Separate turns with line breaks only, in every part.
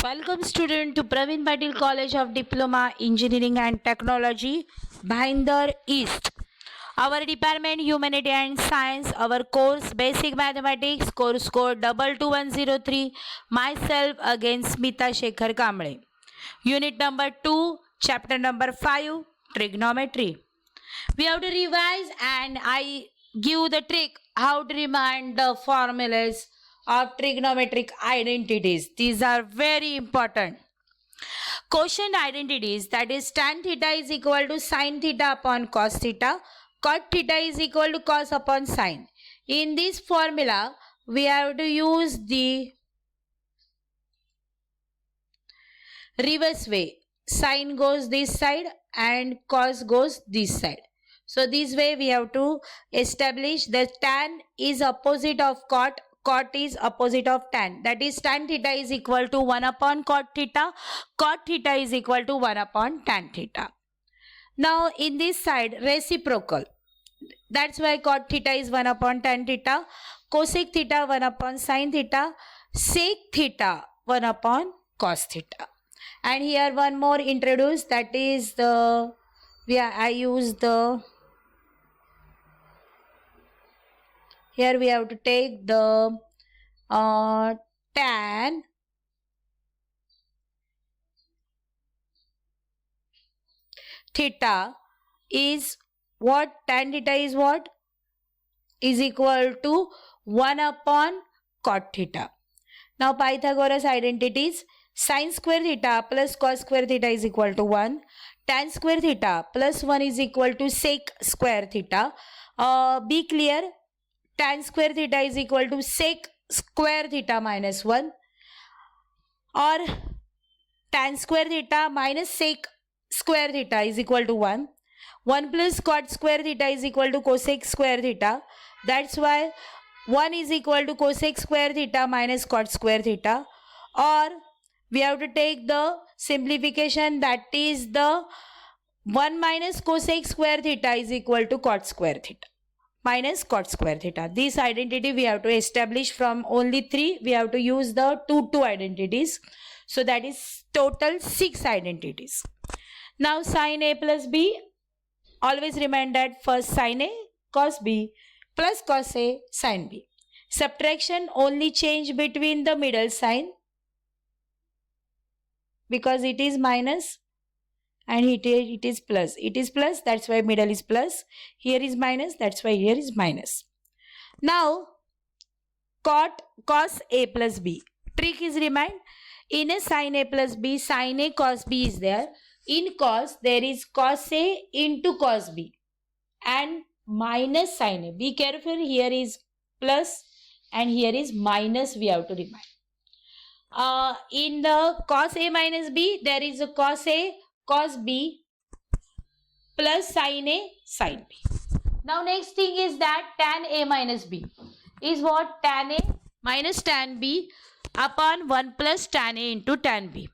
Welcome student to Praveen Patil College of Diploma Engineering and Technology, Bhayandar East. Our department Humanity and Science, our course Basic Mathematics, course code 22103. Myself again Smita Shekhar Kamble. Unit number 2, chapter number 5, Trigonometry. We have to revise and I give the trick how to remind the formulas of trigonometric identities. These are very important. Quotient identities, that is tan theta is equal to sin theta upon cos theta, cot theta is equal to cos upon sin. In this formula, we have to use the reverse way. Sin goes this side and cos goes this side. So this way we have to establish that tan is opposite of cot is opposite of tan. That is tan theta is equal to 1 upon cot theta is equal to 1 upon tan theta. Now in this side reciprocal. That's why cot theta is 1 upon tan theta, cosec theta 1 upon sin theta, sec theta 1 upon cos theta. And here one more introduced, that is the I use the here we have to take the tan theta is what? Tan theta is what? Is equal to 1 upon cot theta. Now Pythagoras identities. Sin square theta plus cos square theta is equal to 1. Tan square theta plus 1 is equal to sec square theta. Be clear, tan square theta is equal to sec square theta minus 1, or tan square theta minus sec square theta is equal to 1. 1 plus cot square theta is equal to cosec square theta. That's why 1 is equal to cosec square theta minus cot square theta. Or we have to take the simplification, that is the 1 minus cosec square theta is equal to cot square theta minus cot square theta. This identity we have to establish from only 3. We have to use the 2 identities. So that is total 6 identities. Now sin A plus B. Always remind that first sin A cos B plus cos A sin B. Subtraction only change between the middle sign, because it is minus and it is plus. It is plus, that's why middle is plus. Here is minus, that's why here is minus. Now cos A plus B. Trick is remind, in a sin A plus B, sin A cos B is there. In cos, there is cos A into cos B and minus sin A. Be careful, here is plus and here is minus, we have to remind. In the cos A minus B, there is a cos A cos B plus sin A sin B. Now next thing is that tan A minus B is what? Tan A minus tan B upon 1 plus tan A into tan B.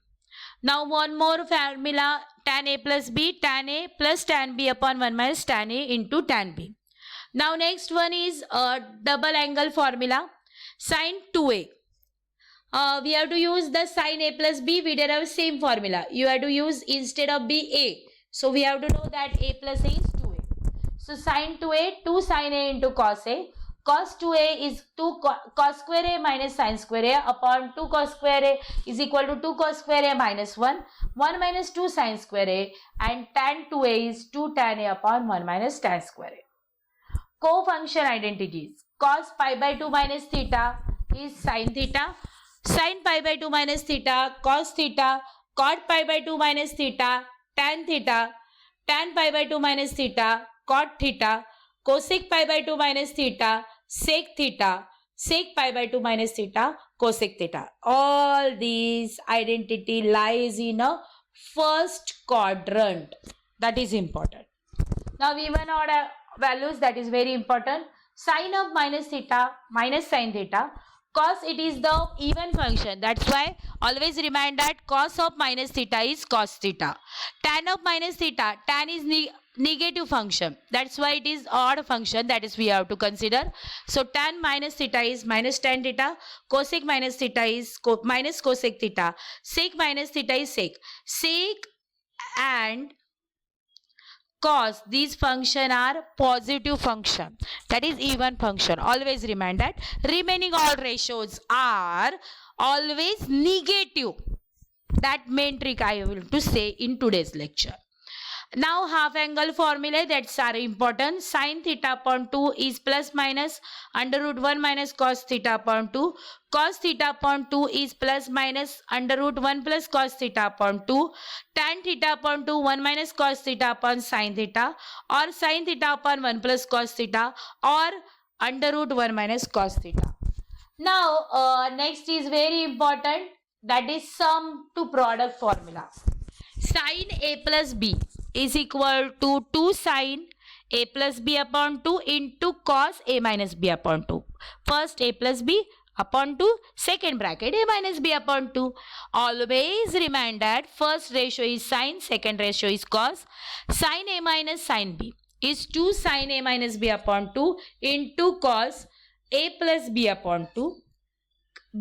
Now one more formula, tan A plus B, tan A plus tan B upon 1 minus tan A into tan B. Now next one is a double angle formula, sin 2A. We have to use the sin A plus B. We derive same formula. You have to use instead of B A. So we have to know that A plus A is 2A. So sin 2A, 2 sin A into cos A. Cos 2A is 2 cos square A minus sin square A upon 2 cos square A is equal to 2 cos square A minus 1. 1 minus 2 sin square A, and tan 2A is 2 tan A upon 1 minus tan square A. Co-function identities. Cos pi by 2 minus theta is sin theta. Sin pi by 2 minus theta, cos theta, cot pi by 2 minus theta, tan pi by 2 minus theta, cot theta, cosec pi by 2 minus theta, sec pi by 2 minus theta, cosec theta. All these identity lies in a first quadrant. That is important. Now even order values, that is very important. Sin of minus theta minus sin theta. Cos, it is the even function. That's why always remind that cos of minus theta is cos theta. Tan of minus theta, tan is negative function. That's why it is odd function, that is we have to consider. So tan minus theta is minus tan theta, cosec minus theta is minus cosec theta, sec minus theta is sec. Sec and cos, these function are positive function, that is even function. Always remind that remaining all ratios are always negative. That main trick I will to say in today's lecture. Now half angle formula, that's are important. Sin theta upon 2 is plus minus under root 1 minus cos theta upon 2. Cos theta upon 2 is plus minus under root 1 plus cos theta upon 2. Tan theta upon 2 1 minus cos theta upon sin theta, or sin theta upon 1 plus cos theta, or under root 1 minus cos theta. Now next is very important, that is sum to product formula. Sin a plus b is equal to 2 sin a plus b upon 2 into cos a minus b upon 2. First a plus b upon 2, second bracket a minus b upon 2. Always remind that first ratio is sin, second ratio is cos. Sin a minus sin b is 2 sin a minus b upon 2 into cos a plus b upon 2.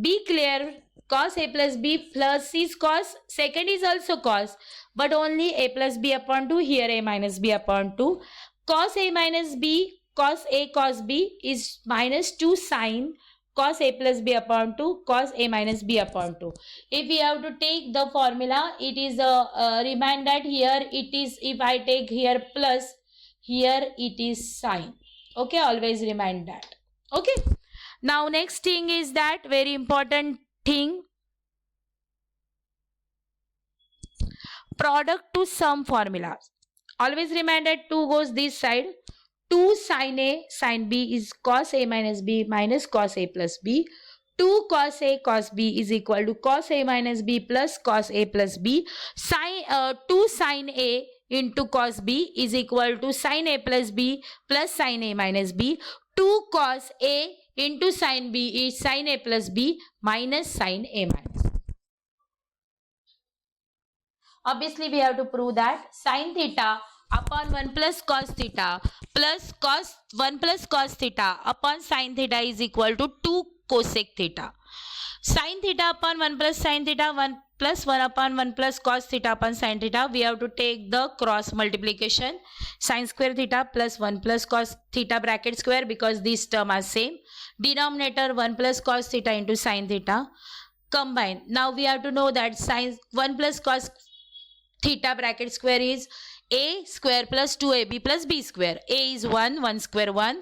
Be clear, cos a plus b plus is cos, second is also cos, but only a plus b upon 2, here a minus b upon 2. Cos a minus b, cos a cos b is minus 2 sin cos a plus b upon 2, cos a minus b upon 2. If we have to take the formula, it is remind that here it is, if I take here plus, here it is sin. Okay, always remind that. Okay. Now next thing is that very important thing, product to sum formulas. Always remind that 2 goes this side. 2 sin a sin b is cos a minus b minus cos a plus b. 2 cos a cos b is equal to cos a minus b plus cos a plus b. 2 sin a into cos b is equal to sin a plus b plus sin a minus b. 2 cos a into sin b is sin a plus b minus sin a minus b. Obviously, we have to prove that sin theta upon 1 plus cos theta plus cos 1 plus cos theta upon sin theta is equal to 2 cosec theta. Sin theta upon 1 plus sin theta, 1 plus 1 upon 1 plus cos theta upon sin theta, we have to take the cross multiplication. Sin square theta plus 1 plus cos theta bracket square, because these terms are same. Denominator 1 plus cos theta into sin theta. Combine. Now we have to know that sin 1 plus cos theta bracket square is a square plus 2ab plus b square. A is 1, 1 square 1.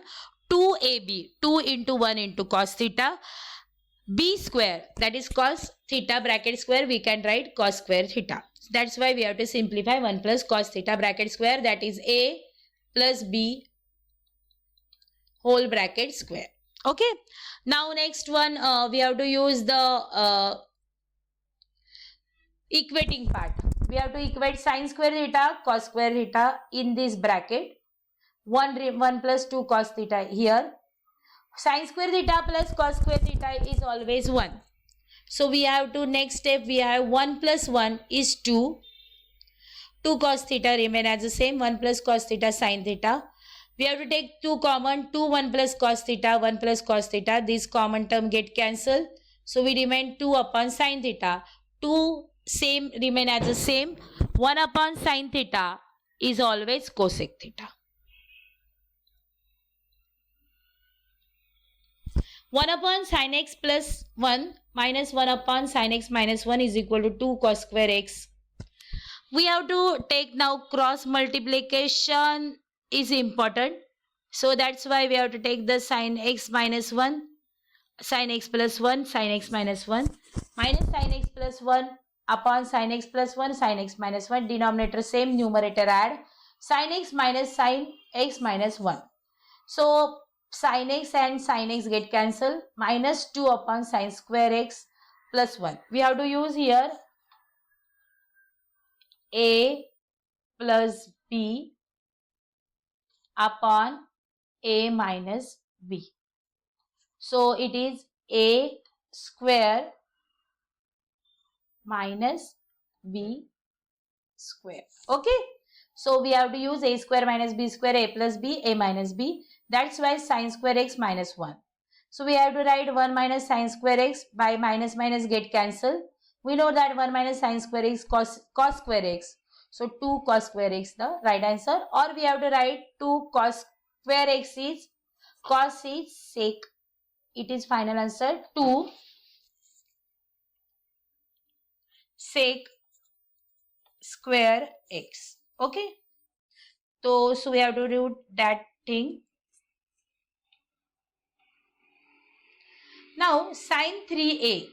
2ab, 2 into 1 into cos theta. B square, that is cos theta bracket square, we can write cos square theta. That's why we have to simplify 1 plus cos theta bracket square, that is a plus b whole bracket square. Okay. Now next one, we have to use the equating part. We have to equate sin square theta, cos square theta in this bracket. 1 plus 2 cos theta here. Sin square theta plus cos square theta is always 1. So we have to, next step we have 1 plus 1 is 2. 2 cos theta remain as the same, 1 plus cos theta sin theta. We have to take 2 common, 2 1 plus cos theta, 1 plus cos theta. This common term get cancelled. So we remain 2 upon sin theta. 2 same remain as the same. 1 upon sin theta is always cosec theta. 1 upon sin x plus 1 minus 1 upon sin x minus 1 is equal to 2 cos square x. We have to take now cross multiplication is important. So that's why we have to take the sin x minus 1, sin x plus 1, sin x minus 1, minus sin x plus 1 upon sin x plus 1, sin x minus 1. Denominator same, numerator add. Sin x minus 1. So sin x and sin x get cancelled. Minus 2 upon sin square x plus 1. We have to use here a plus b upon a minus b. So it is a square minus b square. Okay. So we have to use a square minus b square, a plus b, a minus b. That's why sine square x minus 1. So we have to write 1 minus sine square x, by minus minus get cancelled. We know that 1 minus sine square x cos square x. So 2 cos square x the right answer. Or we have to write 2 cos square x is cos is sec. It is final answer 2 sec square x. Okay. So we have to do that thing. Now sine 3a.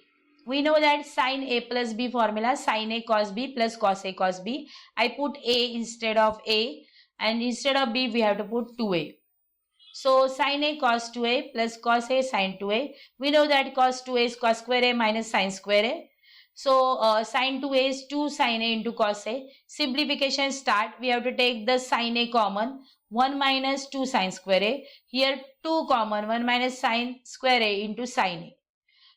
We know that sine a plus b formula, sine a cos b plus cos a cos b. I put a instead of a, and instead of b we have to put 2a. So sine a cos 2a plus cos a sin 2a. We know that cos 2a is cos square a minus sin square a. So sin 2a is 2 sin a into cos a. Simplification start. We have to take the sin a common. 1 minus 2 sin square a. Here 2 common. 1 minus sin square a into sin a.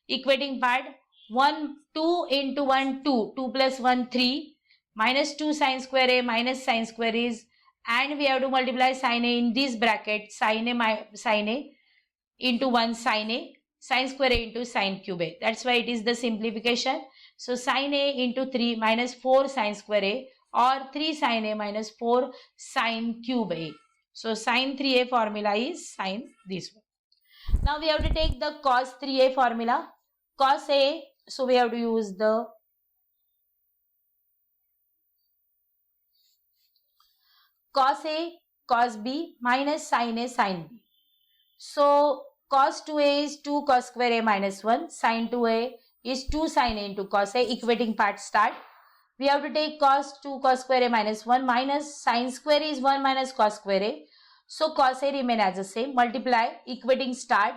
Equating part. 2 into 1 2. 2 plus 1 3. Minus 2 sin square a minus sin square is, and we have to multiply sin a in this bracket, sin a into 1 sin a, sin square a into sin cube a. That's why it is the simplification. So sin a into 3 minus 4 sin square a, or 3 sin a minus 4 sin cube a. So sin 3a formula is sin this one. Now we have to take the cos 3a formula. Cos a, so we have to use the cos a cos b minus sin a sin b. So cos 2a is 2 cos square a minus 1. Sin 2a is 2 sin a into cos a. Equating part start. We have to take cos 2 cos square a minus 1 minus sin square is 1 minus cos square a. So cos a remain as the same. Multiply. Equating start.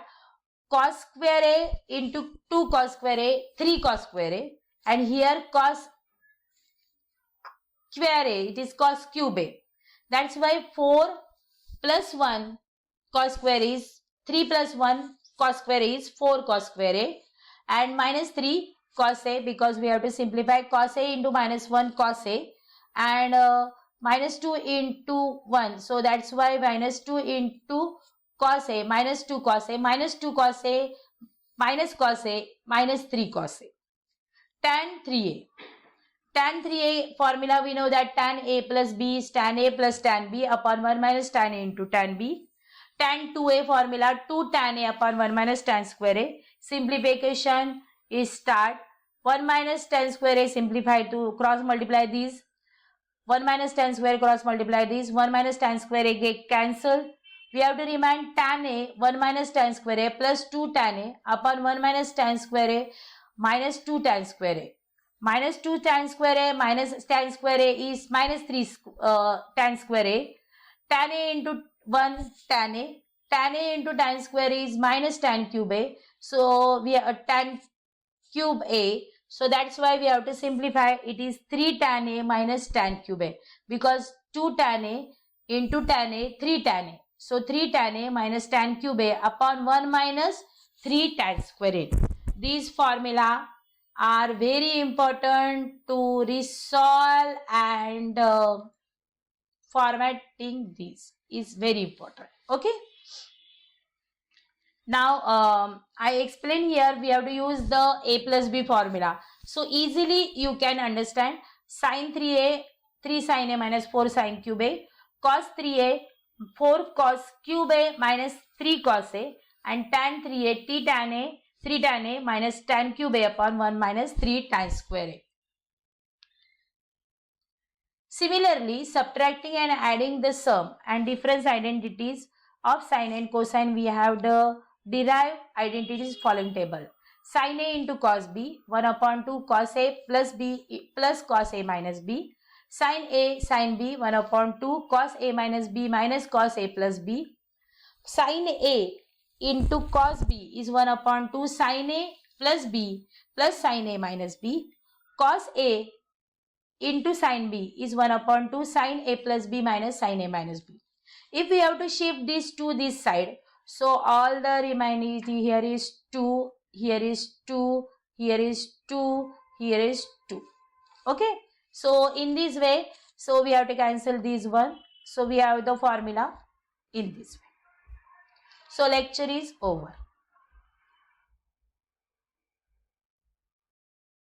Cos square a into 2 cos square a, 3 cos square a. And here cos square a, it is cos cube a. That's why 4 plus 1 cos square is 3 plus 1 cos square is 4 cos square a, and minus 3 cos a, because we have to simplify cos a into minus 1 cos a, and minus 2 into 1. So that's why minus 2 into cos a, minus 2 cos a, minus 2 cos a, minus cos a, minus 3 cos a. Tan 3a. Tan 3a formula, we know that tan a plus b is tan a plus tan b upon 1 minus tan a into tan b. Tan 2a formula, 2 tan a upon 1 minus tan square a. Simplification is start. 1 minus tan square a simplify to cross multiply these. 1 minus tan square cross multiply these. 1 minus tan square a get cancelled. We have to remind tan a 1 minus tan square a plus 2 tan a upon 1 minus tan square a minus 2 tan square a. Minus 2 tan square a minus tan square a is minus 3 tan square a. Tan a into 1 tan a. Tan a into tan square is minus tan cube a. So we are tan cube a. So that's why we have to simplify. It is 3 tan a minus tan cube a, because 2 tan a into tan a, 3 tan a. So 3 tan a minus tan cube a upon 1 minus 3 tan square a. These formula are very important to resolve, and formatting these is very important. Okay. Now I explain here we have to use the a plus b formula. So easily you can understand. Sin 3a, 3 sin a minus 4 sin cube a. Cos 3a, 4 cos cube a minus 3 cos a. And tan 3a, t tan a, 3 tan a minus tan cube a upon 1 minus 3 tan square a. Similarly, subtracting and adding the sum and difference identities of sine and cosine, we have the derived identities following table. Sin a into cos b, 1 upon 2 cos a plus b plus cos a minus b. Sin a sin b, 1 upon 2 cos a minus b minus cos a plus b. Sin a into cos b is 1 upon 2 sin a plus b plus sin a minus b. Cos a into sin b is 1 upon 2 sin a plus b minus sin a minus b. If we have to shift this to this side, so all the remaining here is 2, here is 2, here is 2, here is 2. Okay. So in this way, So we have to cancel these one. So we have the formula in this way. So lecture is over.